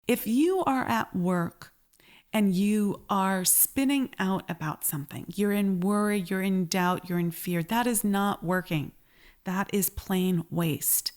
If you are at work and you are spinning out about something, you're in worry, you're in doubt, you're in fear, that is not working. That is plain waste.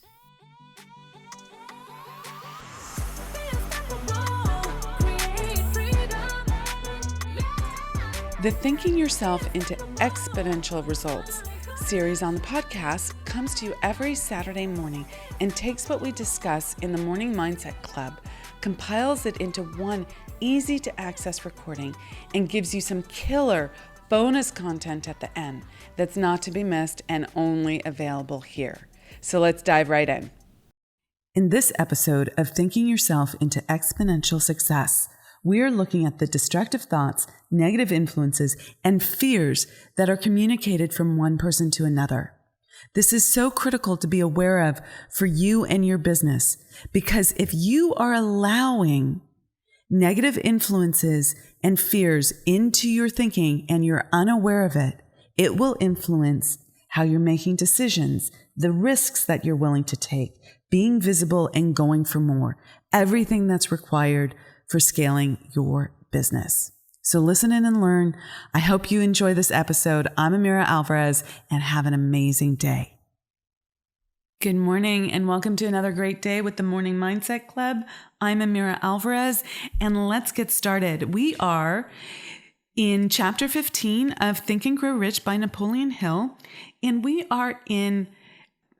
The Thinking Yourself into Exponential Results series on the podcast comes to you every Saturday morning and takes what we discuss in the Morning Mindset Club, compiles it into one easy to access recording, and gives you some killer bonus content at the end that's not to be missed and only available here. So let's dive right in. In this episode of Thinking Yourself into Exponential Success, we are looking at the destructive thoughts, negative influences, and fears that are communicated from one person to another. This is so critical to be aware of for you and your business, because if you are allowing negative influences and fears into your thinking and you're unaware of it, it will influence how you're making decisions, the risks that you're willing to take, being visible and going for more, everything that's required for scaling your business. So listen in and learn. I hope you enjoy this episode. I'm Amira Alvarez, and have an amazing day. Good morning and welcome to another great day with the Morning Mindset Club. I'm Amira Alvarez, and let's get started. We are in chapter 15 of Think and Grow Rich by Napoleon Hill, and we are in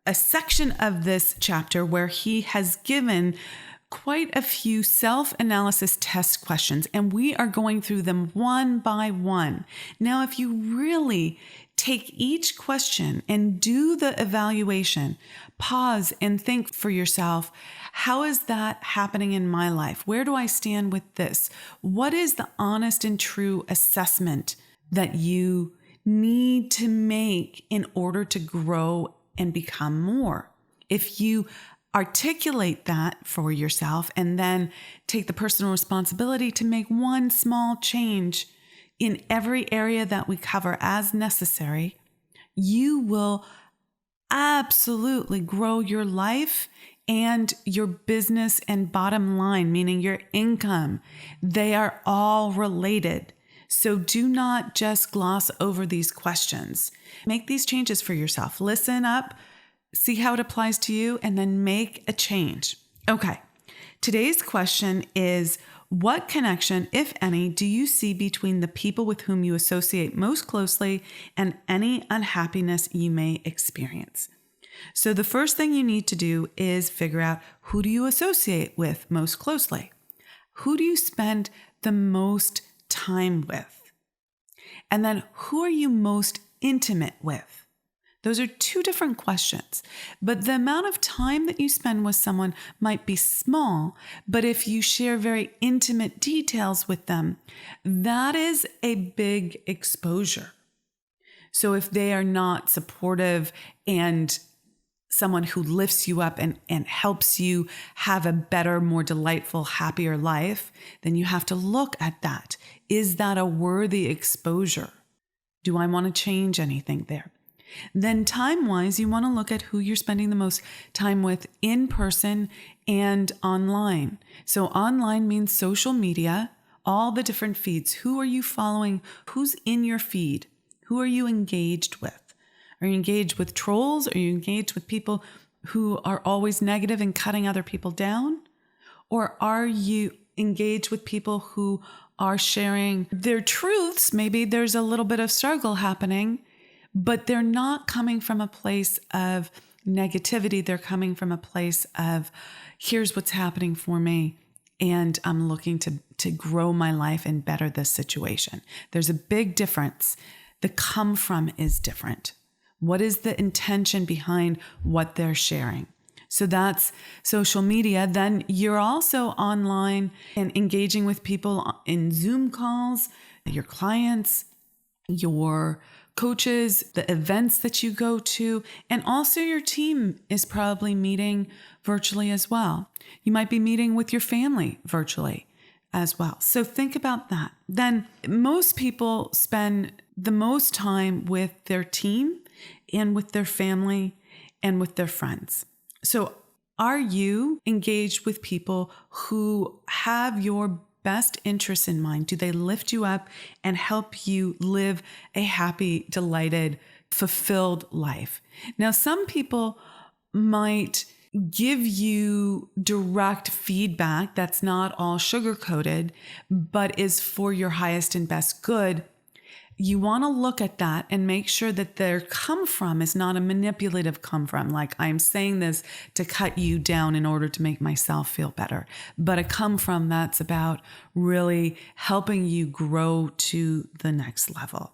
a section of this chapter where he has given quite a few self-analysis test questions, and we are going through them one by one. Now, if you really take each question and do the evaluation, pause and think for yourself, how is that happening in my life? Where do I stand with this? What is the honest and true assessment that you need to make in order to grow and become more? If you articulate that for yourself and then take the personal responsibility to make one small change in every area that we cover as necessary, you will absolutely grow your life and your business and bottom line, meaning your income. They are all related. So do not just gloss over these questions. Make these changes for yourself. Listen up, see how it applies to you, and then make a change. Okay. Today's question is, what connection, if any, do you see between the people with whom you associate most closely and any unhappiness you may experience? So the first thing you need to do is figure out, who do you associate with most closely? Who do you spend the most time with? And then who are you most intimate with? Those are two different questions, but the amount of time that you spend with someone might be small, but if you share very intimate details with them, that is a big exposure. So if they are not supportive and someone who lifts you up and helps you have a better, more delightful, happier life, then you have to look at that. Is that a worthy exposure? Do I want to change anything there? Then time-wise, you want to look at who you're spending the most time with in person and online. So online means social media, all the different feeds. Who are you following? Who's in your feed? Who are you engaged with? Are you engaged with trolls? Are you engaged with people who are always negative and cutting other people down? Or are you engaged with people who are sharing their truths? Maybe there's a little bit of struggle happening, but they're not coming from a place of negativity. They're coming from a place of, here's what's happening for me, and I'm looking to grow my life and better this situation. There's a big difference. The come from is different. What is the intention behind what they're sharing? So that's social media. Then you're also online and engaging with people in Zoom calls, your clients, your coaches, the events that you go to, and also your team is probably meeting virtually as well. You might be meeting with your family virtually as well. So think about that. Then most people spend the most time with their team and with their family and with their friends. So Are you engaged with people who have your best interests in mind? Do they lift you up and help you live a happy, delighted, fulfilled life? Now, some people might give you direct feedback that's not all sugar-coated, but is for your highest and best good. You want to look at that and make sure that their come from is not a manipulative come from, like I'm saying this to cut you down in order to make myself feel better, but a come from that's about really helping you grow to the next level.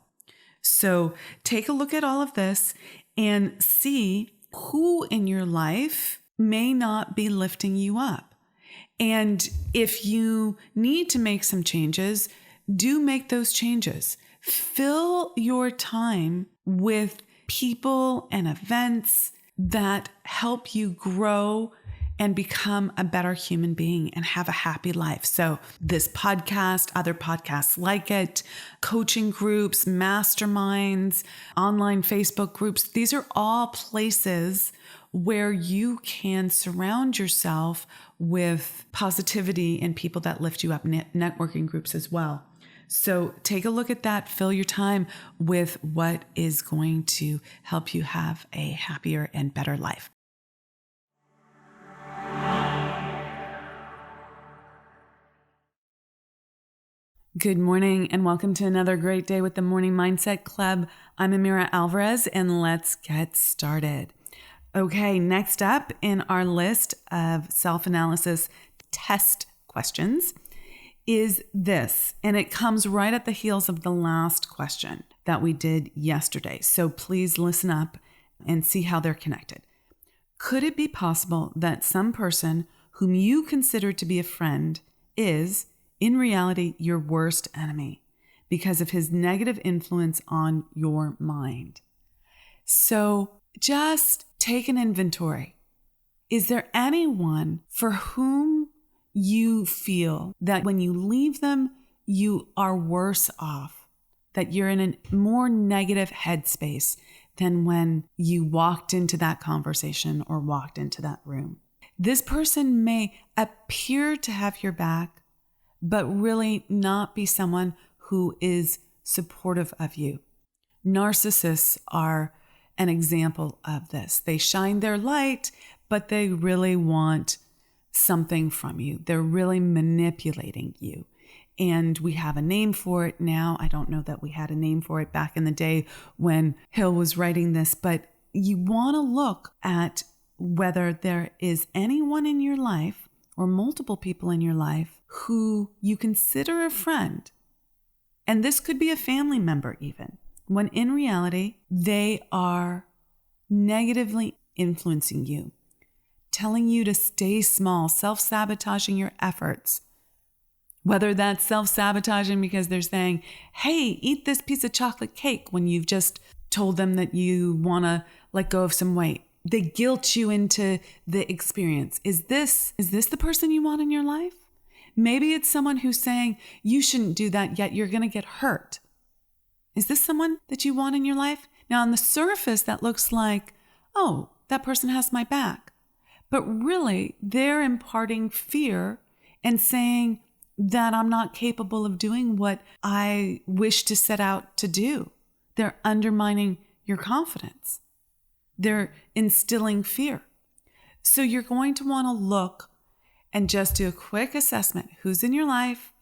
So take a look at all of this and see who in your life may not be lifting you up. And if you need to make some changes, do make those changes. Fill your time with people and events that help you grow and become a better human being and have a happy life. So this podcast, other podcasts like it, coaching groups, masterminds, online Facebook groups, these are all places where you can surround yourself with positivity and people that lift you up, networking groups as well. So take a look at that. Fill your time with what is going to help you have a happier and better life. Good morning and welcome to another great day with the Morning Mindset Club. I'm Amira Alvarez and let's get started. Okay, next up in our list of self-analysis test questions is this, and it comes right at the heels of the last question that we did yesterday. So please listen up and see how they're connected. Could it be possible that some person whom you consider to be a friend is, in reality, your worst enemy because of his negative influence on your mind? So just take an inventory. Is there anyone for whom you feel that when you leave them, you are worse off, that you're in a more negative headspace than when you walked into that conversation or walked into that room? This person may appear to have your back, but really not be someone who is supportive of you. Narcissists are an example of this. They shine their light, but they really want something from you. They're really manipulating you. And we have a name for it now. I don't know that we had a name for it back in the day when Hill was writing this, but you want to look at whether there is anyone in your life or multiple people in your life who you consider a friend. And this could be a family member even, when in reality, they are negatively influencing you, telling you to stay small, self-sabotaging your efforts. Whether that's self-sabotaging because they're saying, hey, eat this piece of chocolate cake when you've just told them that you want to let go of some weight. They guilt you into the experience. Is this the person you want in your life? Maybe it's someone who's saying, you shouldn't do that, yet you're going to get hurt. Is this someone that you want in your life? Now, on the surface, that looks like, oh, that person has my back. But really, they're imparting fear and saying that I'm not capable of doing what I wish to set out to do. They're undermining your confidence. They're instilling fear. So you're going to want to look and just do a quick assessment. Who's in your life?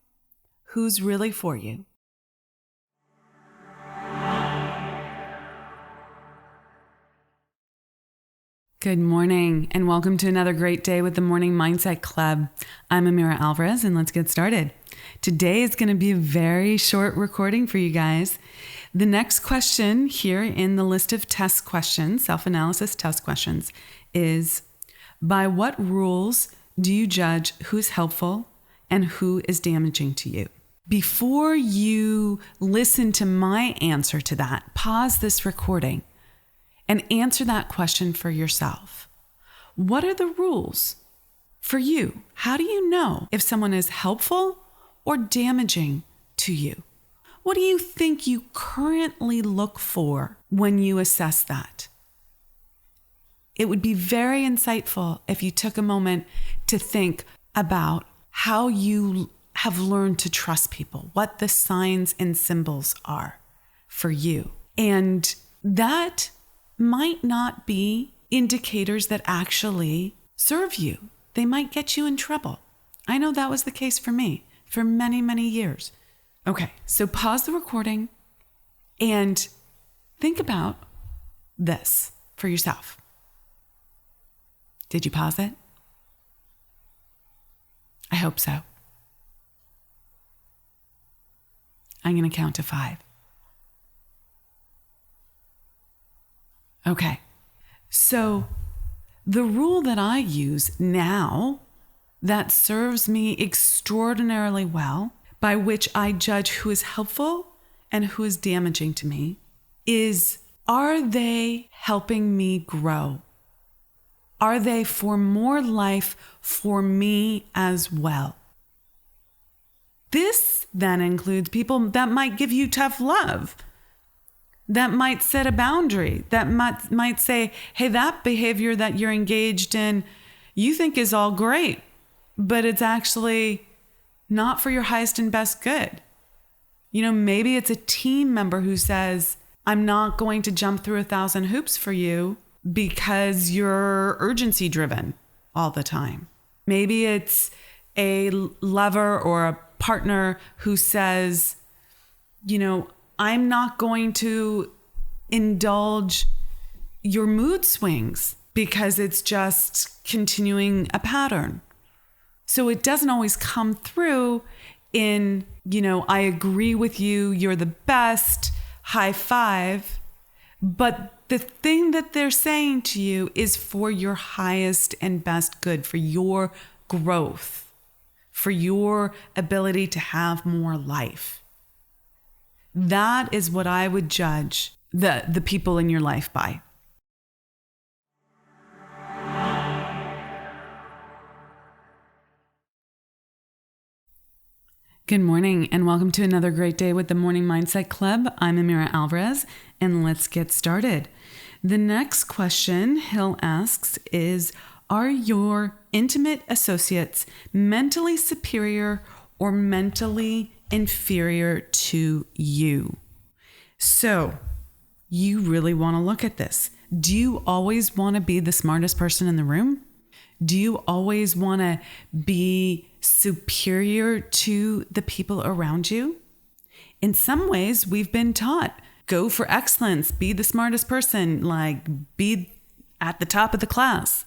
Who's really for you? Good morning and welcome to another great day with the Morning Mindset Club. I'm Amira Alvarez and let's get started. Today is going to be a very short recording for you guys. The next question here in the list of test questions, self-analysis test questions, is by what rules do you judge who's helpful and who is damaging to you? Before you listen to my answer to that, pause this recording and answer that question for yourself. What are the rules for you? How do you know if someone is helpful or damaging to you? What do you think you currently look for when you assess that? it would be very insightful if you took a moment to think about how you have learned to trust people, what the signs and symbols are for you. And that might not be indicators that actually serve you. They might get you in trouble. I know that was the case for me for many, many years. Okay, so pause the recording and think about this for yourself. Did you pause it? I hope so. I'm going to count to 5. Okay. So the rule that I use now that serves me extraordinarily well, by which I judge who is helpful and who is damaging to me, is, are they helping me grow? Are they for more life for me as well? This then includes people that might give you tough love, that might set a boundary, that might say, hey, that behavior that you're engaged in, you think is all great, but it's actually not for your highest and best good. You know, maybe it's a team member who says, I'm not going to jump through 1,000 hoops for you because you're urgency driven all the time. Maybe it's a lover or a partner who says, you know, I'm not going to indulge your mood swings because it's just continuing a pattern. So it doesn't always come through in, you know, I agree with you, you're the best, high five. But the thing that they're saying to you is for your highest and best good, for your growth, for your ability to have more life. That is what I would judge the people in your life by. Good morning and welcome to another great day with the Morning Mindset Club. I'm Amira Alvarez and let's get started. The next question Hill asks is, are your intimate associates mentally superior or mentally inferior to you? So you really want to look at this. Do you always want to be the smartest person in the room? Do you always want to be superior to the people around you? In some ways, we've been taught, go for excellence, be the smartest person, like be at the top of the class.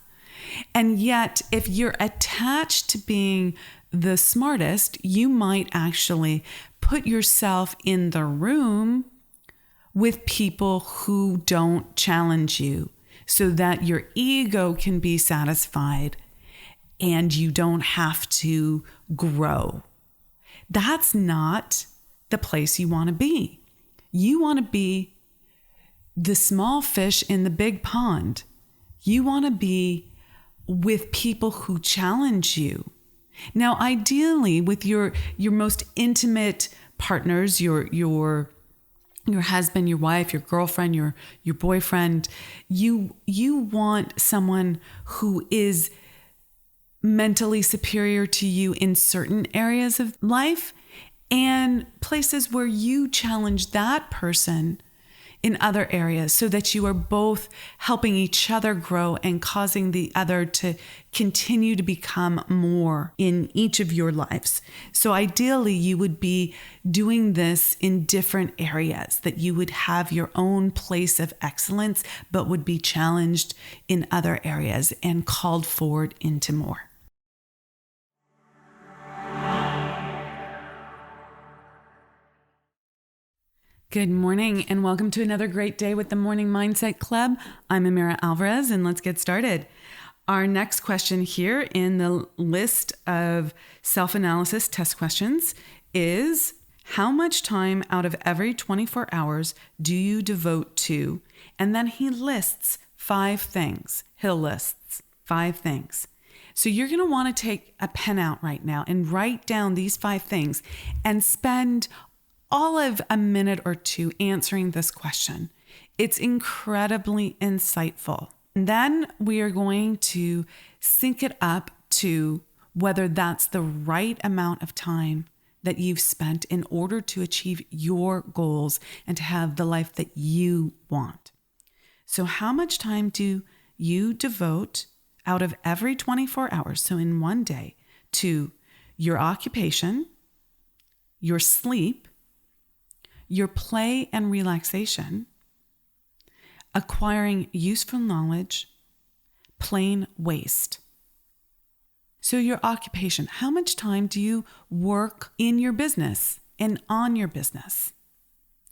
And yet, if you're attached to being the smartest, you might actually put yourself in the room with people who don't challenge you so that your ego can be satisfied and you don't have to grow. That's not the place you want to be. You want to be the small fish in the big pond. You want to be with people who challenge you. Now, ideally, with your most intimate partners, your husband, your wife, your girlfriend, your boyfriend, you want someone who is mentally superior to you in certain areas of life and places where you challenge that person in other areas so that you are both helping each other grow and causing the other to continue to become more in each of your lives. So ideally, you would be doing this in different areas, that you would have your own place of excellence, but would be challenged in other areas and called forward into more. Good morning and welcome to another great day with the Morning Mindset Club. I'm Amira Alvarez and let's get started. Our next question here in the list of self-analysis test questions is, how much time out of every 24 hours do you devote to? And then he lists 5 things. Hill lists 5 things. So you're going to want to take a pen out right now and write down these 5 things and spend all of a minute or two answering this question. It's incredibly insightful. And then we are going to sync it up to whether that's the right amount of time that you've spent in order to achieve your goals and to have the life that you want. So how much time do you devote out of every 24 hours, so in one day, to your occupation, your sleep, your play and relaxation, acquiring useful knowledge, plain waste? So your occupation, how much time do you work in your business and on your business?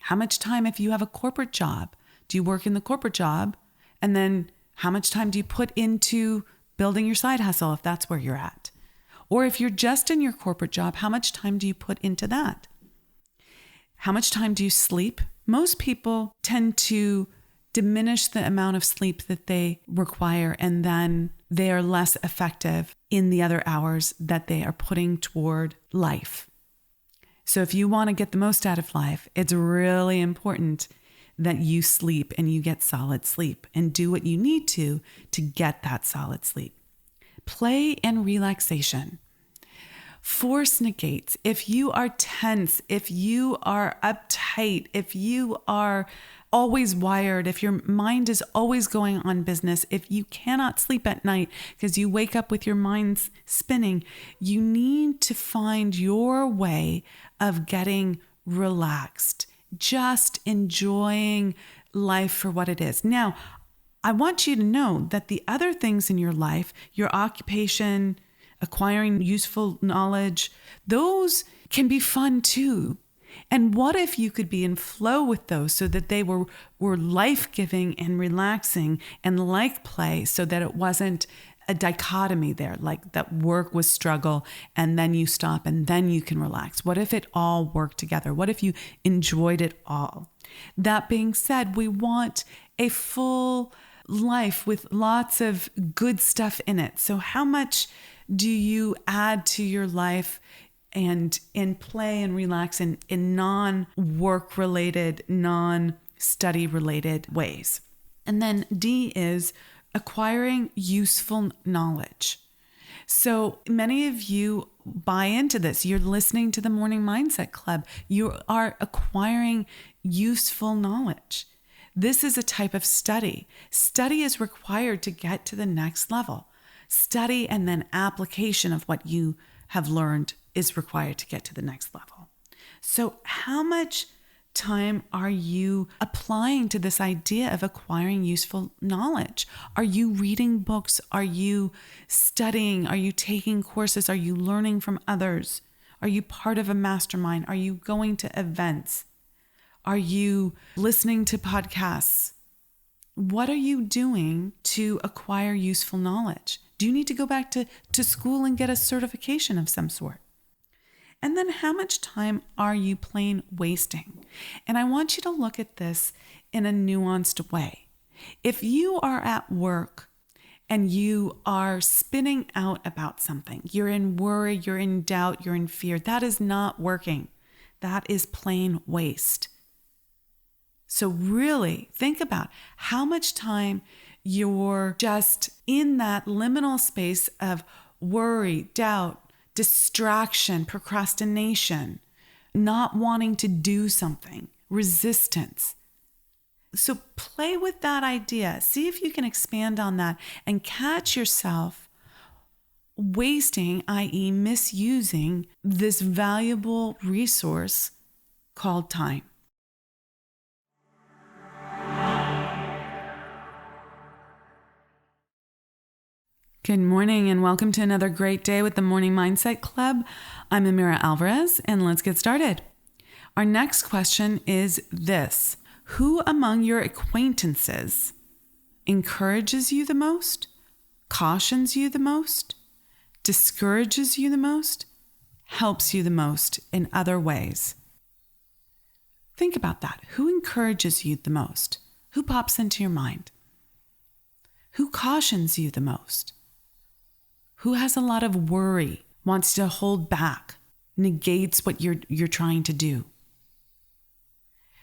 How much time, if you have a corporate job, do you work in the corporate job? And then how much time do you put into building your side hustle if that's where you're at? Or if you're just in your corporate job, how much time do you put into that? How much time do you sleep? Most people tend to diminish the amount of sleep that they require, and then they are less effective in the other hours that they are putting toward life. So if you want to get the most out of life, it's really important that you sleep and you get solid sleep and do what you need to get that solid sleep. Play and relaxation. Force negates. If you are tense, if you are uptight, if you are always wired, if your mind is always going on business, if you cannot sleep at night because you wake up with your mind spinning, you need to find your way of getting relaxed, just enjoying life for what it is. Now, I want you to know that the other things in your life, your occupation, acquiring useful knowledge, those can be fun too. And what if you could be in flow with those so that they were life-giving and relaxing and like play, so that it wasn't a dichotomy there, like that work was struggle and then you stop and then you can relax? What if it all worked together? What if you enjoyed it all? That being said, we want a full life with lots of good stuff in it. So how much do you add to your life and in play and relax in non-work related, non-study related ways? And then D is acquiring useful knowledge. So many of you buy into this. You're listening to the Morning Mindset Club. You are acquiring useful knowledge. This is a type of study. Study is required to get to the next level. Study and then application of what you have learned is required to get to the next level. So how much time are you applying to this idea of acquiring useful knowledge? Are you reading books? Are you studying? Are you taking courses? Are you learning from others? Are you part of a mastermind? Are you going to events? Are you listening to podcasts? What are you doing to acquire useful knowledge? Do you need to go back to school and get a certification of some sort? And then how much time are you plain wasting? And I want you to look at this in a nuanced way. If you are at work and you are spinning out about something, you're in worry, you're in doubt, you're in fear, that is not working. That is plain waste. So really think about how much time you're just in that liminal space of worry, doubt, distraction, procrastination, not wanting to do something, resistance. So play with that idea. See if you can expand on that and catch yourself wasting, i.e., misusing this valuable resource called time. Good morning and welcome to another great day with the Morning Mindset Club. I'm Amira Alvarez and let's get started. Our next question is this: who among your acquaintances encourages you the most, cautions you the most, discourages you the most, helps you the most in other ways? Think about that. Who encourages you the most? Who pops into your mind? Who cautions you the most? Who has a lot of worry, wants to hold back, negates what you're trying to do?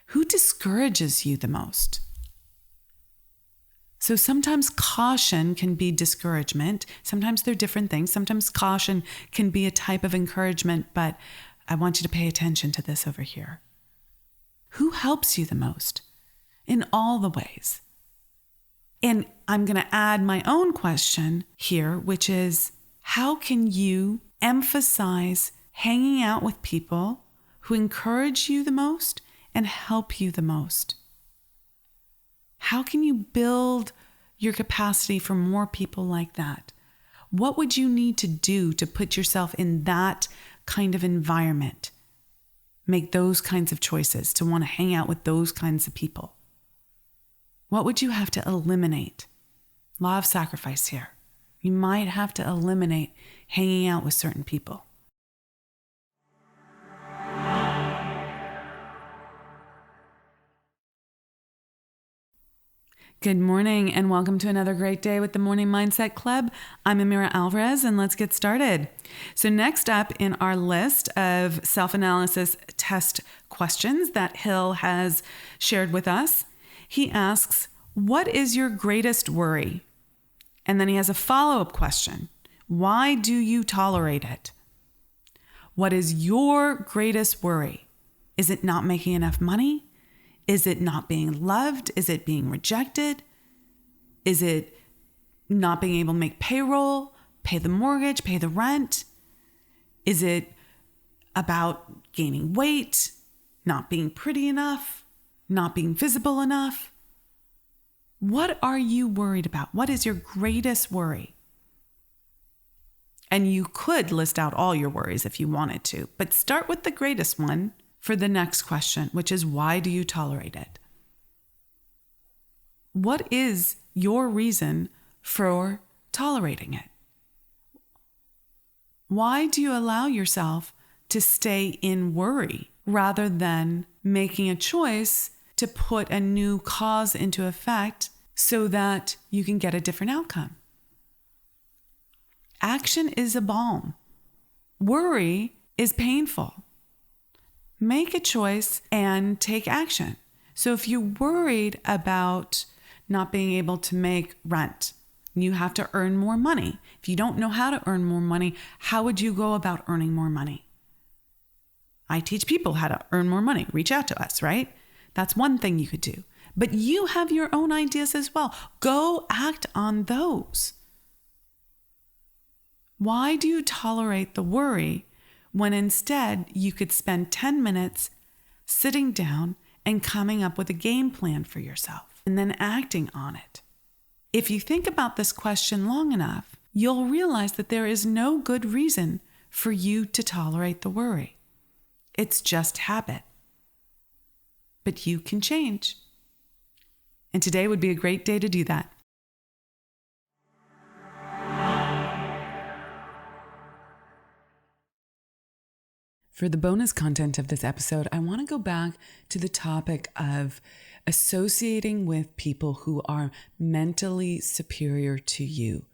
Who discourages you the most? So sometimes caution can be discouragement. Sometimes they're different things. Sometimes caution can be a type of encouragement, but I want you to pay attention to this over here. Who helps you the most in all the ways? And I'm going to add my own question here, which is, how can you emphasize hanging out with people who encourage you the most and help you the most? How can you build your capacity for more people like that? What would you need to do to put yourself in that kind of environment? Make those kinds of choices, to want to hang out with those kinds of people? What would you have to eliminate? Law of sacrifice here. You might have to eliminate hanging out with certain people. Good morning and welcome to another great day with the Morning Mindset Club. I'm Amira Alvarez and let's get started. So next up in our list of self-analysis test questions that Hill has shared with us, he asks, what is your greatest worry? And then he has a follow-up question. Why do you tolerate it? What is your greatest worry? Is it not making enough money? Is it not being loved? Is it being rejected? Is it not being able to make payroll, pay the mortgage, pay the rent? Is it about gaining weight, not being pretty enough, not being visible enough? What are you worried about? What is your greatest worry? And you could list out all your worries if you wanted to, but start with the greatest one for the next question, which is, why do you tolerate it? What is your reason for tolerating it? Why do you allow yourself to stay in worry rather than making a choice to put a new cause into effect so that you can get a different outcome? Action is a balm. Worry is painful. Make a choice and take action. So if you're worried about not being able to make rent, you have to earn more money. If you don't know how to earn more money, how would you go about earning more money? I teach people how to earn more money. Reach out to us, right? That's one thing you could do. But you have your own ideas as well. Go act on those. Why do you tolerate the worry when instead you could spend 10 minutes sitting down and coming up with a game plan for yourself and then acting on it? If you think about this question long enough, you'll realize that there is no good reason for you to tolerate the worry. It's just habit. But you can change. And today would be a great day to do that. For the bonus content of this episode, I want to go back to the topic of associating with people who are mentally superior to you,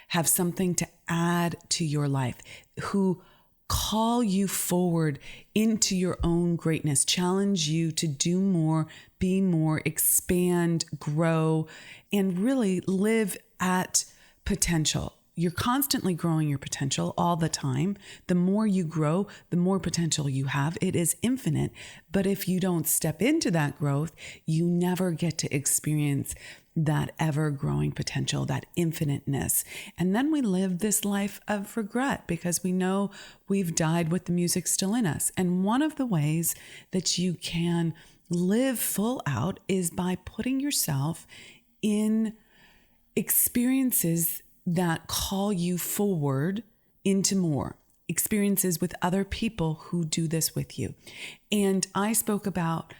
have something to add to your life, who call you forward into your own greatness, challenge you to do more, be more, expand, grow, and really live at potential. You're constantly growing your potential all the time. The more you grow, the more potential you have. It is infinite. But if you don't step into that growth, you never get to experience that ever-growing potential, that infiniteness. And then we live this life of regret because we know we've died with the music still in us. And one of the ways that you can live full out is by putting yourself in experiences that call you forward into more, experiences with other people who do this with you. And I spoke about,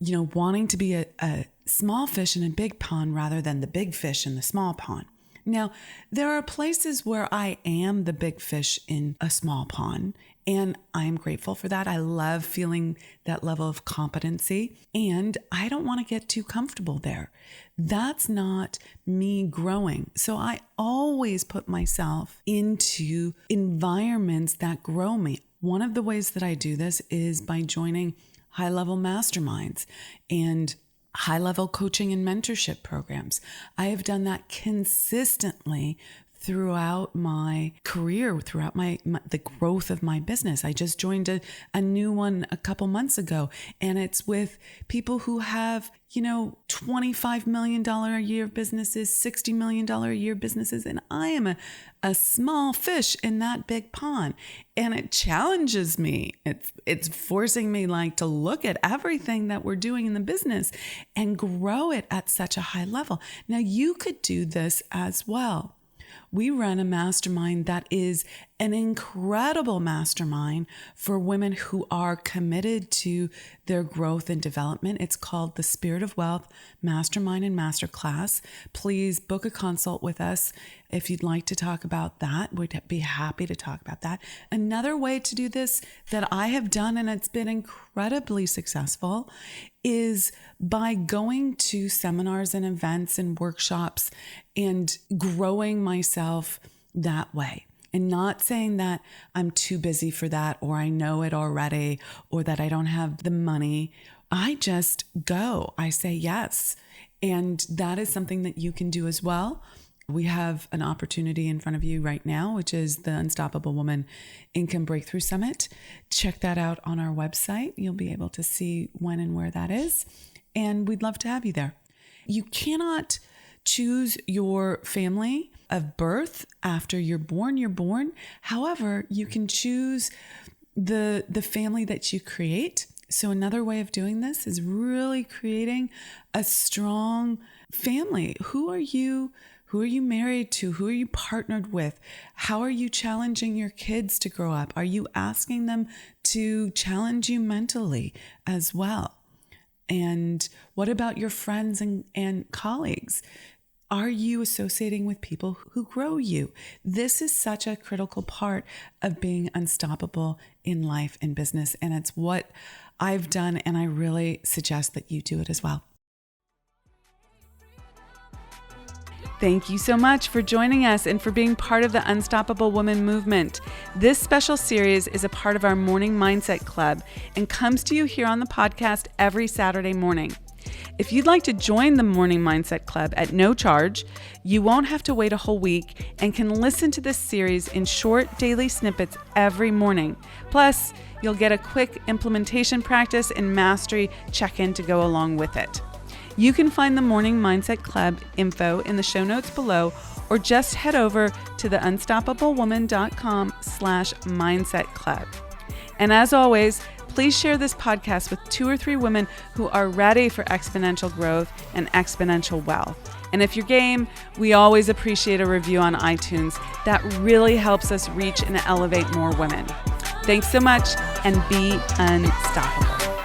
wanting to be a small fish in a big pond rather than the big fish in the small pond. Now, there are places where I am the big fish in a small pond, and I'm grateful for that. I love feeling that level of competency, and I don't want to get too comfortable there. That's not me growing. So I always put myself into environments that grow me. One of the ways that I do this is by joining high-level masterminds and high-level coaching and mentorship programs. I have done that consistently throughout my career, throughout the growth of my business. I just joined a new one a couple months ago, and it's with people who have, $25 million a year businesses, $60 million a year businesses, and I am a small fish in that big pond. And it challenges me. It's forcing me to look at everything that we're doing in the business and grow it at such a high level. Now you could do this as well. We run a mastermind that is an incredible mastermind for women who are committed to their growth and development. It's called the Spirit of Wealth Mastermind and Masterclass. Please book a consult with us if you'd like to talk about that. We'd be happy to talk about that. Another way to do this that I have done, and it's been incredibly successful, is by going to seminars and events and workshops and growing myself that way. And not saying that I'm too busy for that, or I know it already, or that I don't have the money. I just go. I say yes. And that is something that you can do as well. We have an opportunity in front of you right now, which is the Unstoppable Woman Income Breakthrough Summit. Check that out on our website. You'll be able to see when and where that is. And we'd love to have you there. You cannot choose your family of birth after you're born. However, you can choose the family that you create. So another way of doing this is really creating a strong family. Who are you married to? Who are you partnered with? How are you challenging your kids to grow up? Are you asking them to challenge you mentally as well? And what about your friends and colleagues? Are you associating with people who grow you? This is such a critical part of being unstoppable in life and business. And it's what I've done. And I really suggest that you do it as well. Thank you so much for joining us and for being part of the Unstoppable Woman movement. This special series is a part of our Morning Mindset Club and comes to you here on the podcast every Saturday morning. If you'd like to join the Morning Mindset Club at no charge, you won't have to wait a whole week and can listen to this series in short daily snippets every morning. Plus, you'll get a quick implementation practice and mastery check-in to go along with it. You can find the Morning Mindset Club info in the show notes below, or just head over to the unstoppablewoman.com/mindset club. And as always, please share this podcast with 2 or 3 women who are ready for exponential growth and exponential wealth. And if you're game, we always appreciate a review on iTunes. That really helps us reach and elevate more women. Thanks so much, and be unstoppable.